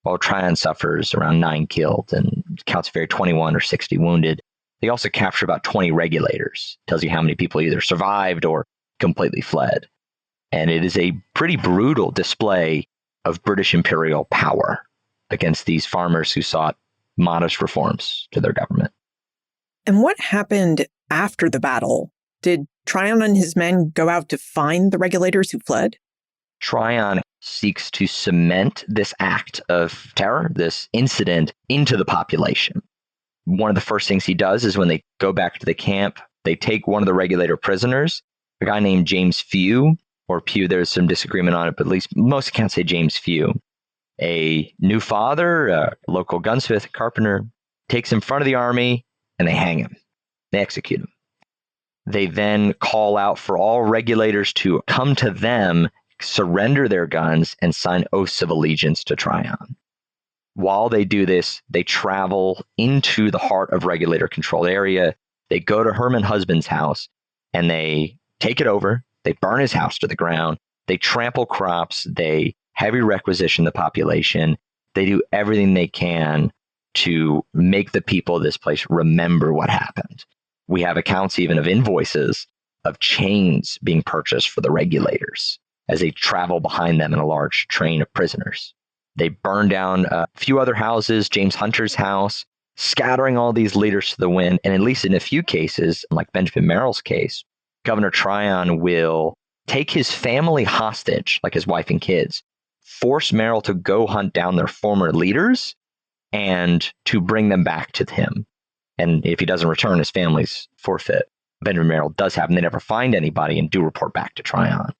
while Tryon suffers around 9 killed and accounts vary 21 or 60 wounded. They also capture about 20 regulators. Tells you how many people either survived or completely fled. And it is a pretty brutal display of British imperial power against these farmers who sought modest reforms to their government. And what happened after the battle? Did Tryon and his men go out to find the regulators who fled? Tryon seeks to cement this act of terror, this incident, into the population. One of the first things he does is when they go back to the camp, they take one of the regulator prisoners, a guy named James Few, or Pew, there's some disagreement on it, but at least most accounts say James Few. A new father, a local gunsmith, carpenter, takes him in front of the army, and they hang him. They execute him. They then call out for all regulators to come to them, surrender their guns, and sign oaths of allegiance to Tryon. While they do this, they travel into the heart of regulator-controlled area. They go to Herman Husband's house, and they take it over. They burn his house to the ground. They trample crops. They heavy requisition the population. They do everything they can to make the people of this place remember what happened. We have accounts even of invoices of chains being purchased for the regulators as they travel behind them in a large train of prisoners. They burn down a few other houses, James Hunter's house, scattering all these leaders to the wind. And at least in a few cases, like Benjamin Merrill's case, Governor Tryon will take his family hostage, like his wife and kids, force Merrill to go hunt down their former leaders and to bring them back to him. And if he doesn't return, his family's forfeit. Benjamin Merrill does happen. They never find anybody and do report back to Tryon.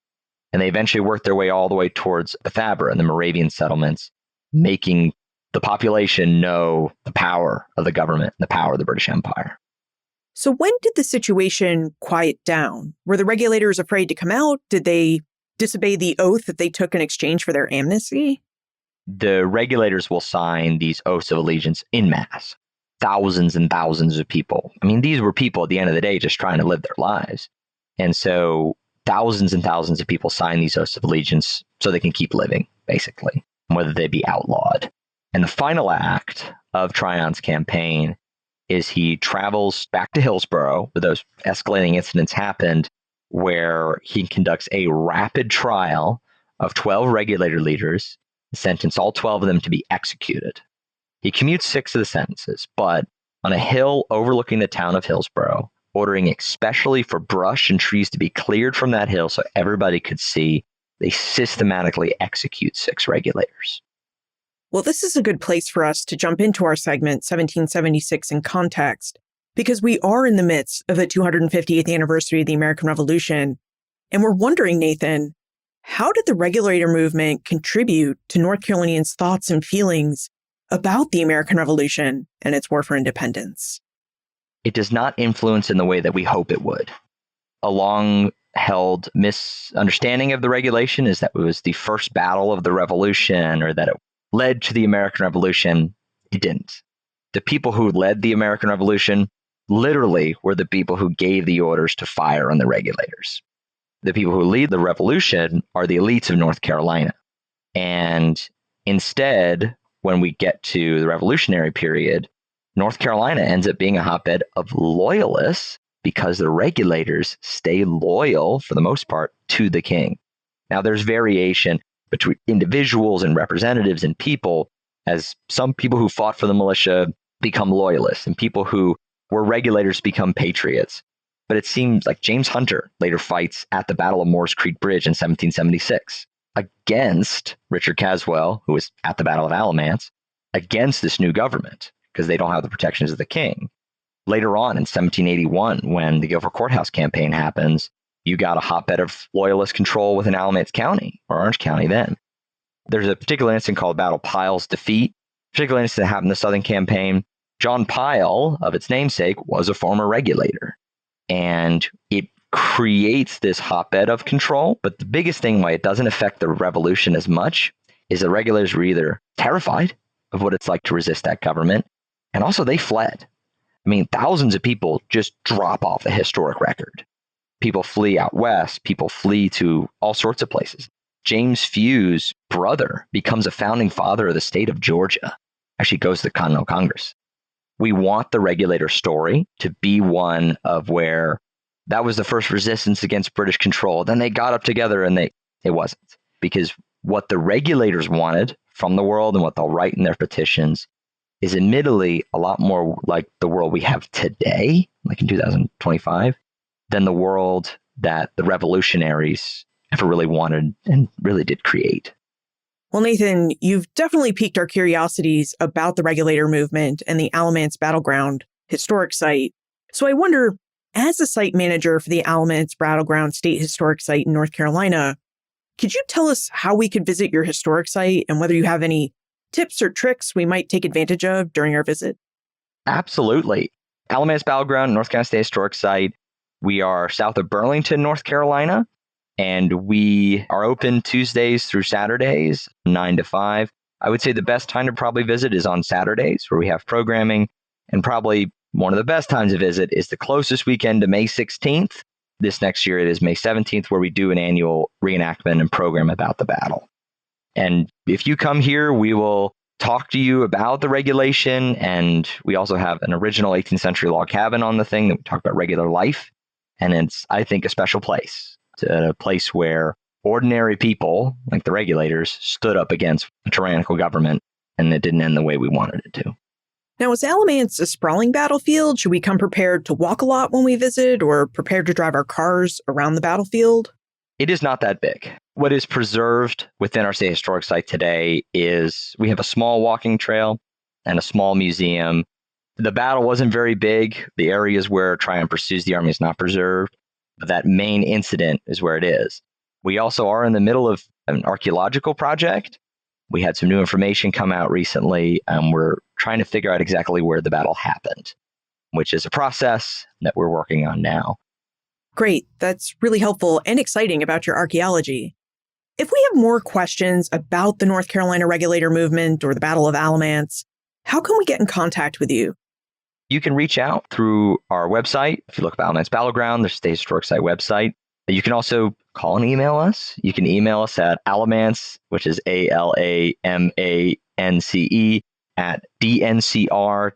And they eventually work their way all the way towards Bethabara and the Moravian settlements, making the population know the power of the government and the power of the British Empire. So when did the situation quiet down? Were the regulators afraid to come out? Did they disobey the oath that they took in exchange for their amnesty? The regulators will sign these oaths of allegiance en masse. Thousands and thousands of people. I mean, these were people at the end of the day just trying to live their lives. And so thousands and thousands of people sign these oaths of allegiance so they can keep living, basically, whether they be outlawed. And the final act of Tryon's campaign is he travels back to Hillsborough, where those escalating incidents happened, where he conducts a rapid trial of 12 regulator leaders, sentence all 12 of them to be executed. He commutes 6 of the sentences, but on a hill overlooking the town of Hillsborough, ordering especially for brush and trees to be cleared from that hill so everybody could see, they systematically execute 6 regulators. Well, this is a good place for us to jump into our segment 1776 in context, because we are in the midst of the 250th anniversary of the American Revolution. And we're wondering, Nathan, how did the regulator movement contribute to North Carolinians' thoughts and feelings about the American Revolution and its war for independence? It does not influence in the way that we hope it would. A long-held misunderstanding of the regulation is that it was the first battle of the Revolution, or that it led to the American Revolution. It didn't. The people who led the American Revolution literally were the people who gave the orders to fire on the regulators. the people who lead the revolution are the elites of North Carolina. And instead, when we get to the revolutionary period, North Carolina ends up being a hotbed of loyalists because the regulators stay loyal, for the most part, to the king. Now, there's variation between individuals and representatives and people, as some people who fought for the militia become loyalists and people who were regulators become patriots. But it seems like James Hunter later fights at the Battle of Moores Creek Bridge in 1776 against Richard Caswell, who was at the Battle of Alamance, against this new government because they don't have the protections of the king. Later on in 1781, when the Guilford Courthouse campaign happens, you got a hotbed of loyalist control within Alamance County, or Orange County then. There's a particular incident called Battle of Pyle's Defeat. A particular incident that happened in the Southern Campaign. John Pyle, of its namesake, was a former regulator. And it creates this hotbed of control. But the biggest thing why it doesn't affect the revolution as much is the regulators were either terrified of what it's like to resist that government, and also they fled. I mean, thousands of people just drop off the historic record. People flee out west. People flee to all sorts of places. James Few's brother becomes a founding father of the state of Georgia. Actually goes to the Continental Congress. We want the regulator story to be one of where that was the first resistance against British control. Then they got up together and it wasn't. Because what the regulators wanted from the world and what they'll write in their petitions is admittedly a lot more like the world we have today, like in 2025, than the world that the revolutionaries ever really wanted and really did create. Well, Nathan, you've definitely piqued our curiosities about the regulator movement and the Alamance Battleground historic site. So I wonder, as a site manager for the Alamance Battleground State Historic Site in North Carolina, could you tell us how we could visit your historic site and whether you have any tips or tricks we might take advantage of during our visit? Absolutely. Alamance Battleground, North Carolina State Historic Site. We are south of Burlington, North Carolina, and we are open Tuesdays through Saturdays, 9 to 5. I would say the best time to probably visit is on Saturdays, where we have programming, and probably one of the best times to visit is the closest weekend to May 16th. This next year, it is May 17th, where we do an annual reenactment and program about the battle. And if you come here, we will talk to you about the regulation. And we also have an original 18th century log cabin on the thing that we talk about regular life. And it's, I think, a special place. It's a place where ordinary people, like the regulators, stood up against a tyrannical government, and it didn't end the way we wanted it to. Now, is Alamance a sprawling battlefield? Should we come prepared to walk a lot when we visit, or prepared to drive our cars around the battlefield? It is not that big. What is preserved within our state historic site today is we have a small walking trail and a small museum. The battle wasn't very big. The areas where Tryon pursues the army is not preserved, but that main incident is where it is. We also are in the middle of an archaeological project. We had some new information come out recently, and we're trying to figure out exactly where the battle happened, which is a process that we're working on now. Great. That's really helpful and exciting about your archaeology. If we have more questions about the North Carolina Regulator Movement or the Battle of Alamance, how can we get in contact with you? You can reach out through our website. If you look up Alamance Battleground, there's the State Historic Site website. You can also call and email us. You can email us at Alamance, which is ALAMANCE, at dncr.nc.gov.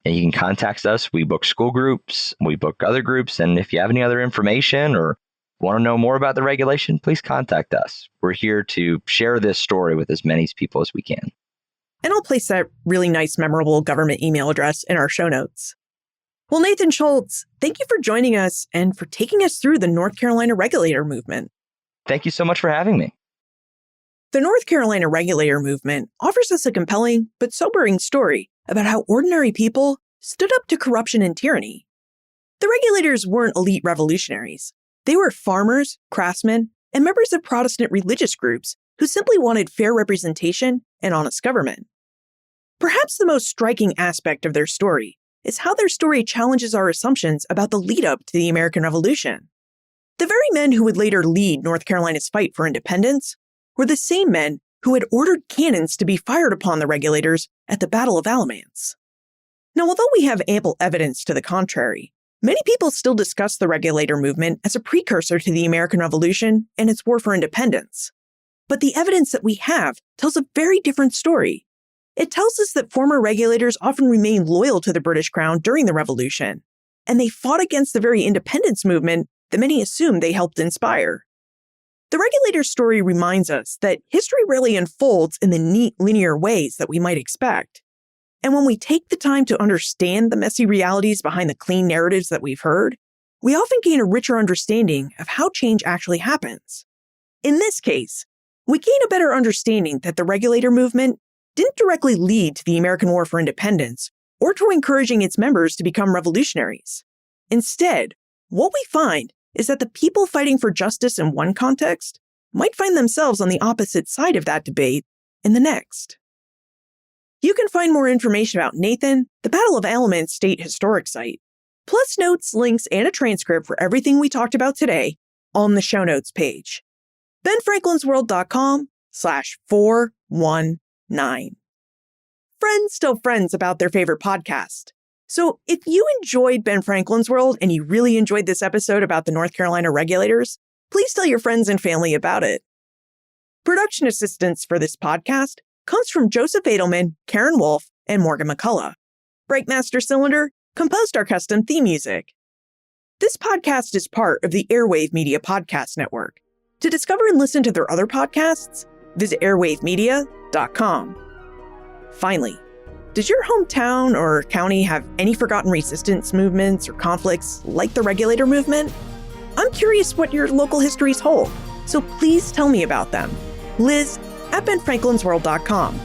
And you can contact us. We book school groups, we book other groups. And if you have any other information or want to know more about the regulation, please contact us. We're here to share this story with as many people as we can. And I'll place that really nice, memorable government email address in our show notes. Well, Nathan Schultz, thank you for joining us and for taking us through the North Carolina Regulator Movement. Thank you so much for having me. The North Carolina Regulator Movement offers us a compelling but sobering story about how ordinary people stood up to corruption and tyranny. The regulators weren't elite revolutionaries. They were farmers, craftsmen, and members of Protestant religious groups who simply wanted fair representation and honest government. Perhaps the most striking aspect of their story is how their story challenges our assumptions about the lead-up to the American Revolution. The very men who would later lead North Carolina's fight for independence were the same men who had ordered cannons to be fired upon the regulators at the Battle of Alamance. Now, although we have ample evidence to the contrary, Many people still discuss the regulator movement as a precursor to the American Revolution and its war for independence. But the evidence that we have tells a very different story. It tells us that former regulators often remained loyal to the British Crown during the Revolution, and they fought against the very independence movement that many assumed they helped inspire. The regulator story reminds us that history rarely unfolds in the neat, linear ways that we might expect. And when we take the time to understand the messy realities behind the clean narratives that we've heard, we often gain a richer understanding of how change actually happens. In this case, we gain a better understanding that the regulator movement didn't directly lead to the American War for Independence or to encouraging its members to become revolutionaries. Instead, what we find is that the people fighting for justice in one context might find themselves on the opposite side of that debate in the next. You can find more information about Nathan, the Battle of Alamance State Historic Site, plus notes, links, and a transcript for everything we talked about today on the show notes page. benfranklinsworld.com/419. Friends tell friends about their favorite podcast. So if you enjoyed Ben Franklin's World and you really enjoyed this episode about the North Carolina regulators, please tell your friends and family about it. Production assistance for this podcast comes from Joseph Edelman, Karen Wolf, and Morgan McCullough. Breakmaster Cylinder composed our custom theme music. This podcast is part of the Airwave Media Podcast Network. To discover and listen to their other podcasts, visit airwavemedia.com. Finally, does your hometown or county have any forgotten resistance movements or conflicts like the regulator movement? I'm curious what your local histories hold, so please tell me about them. Liz at benfranklinsworld.com.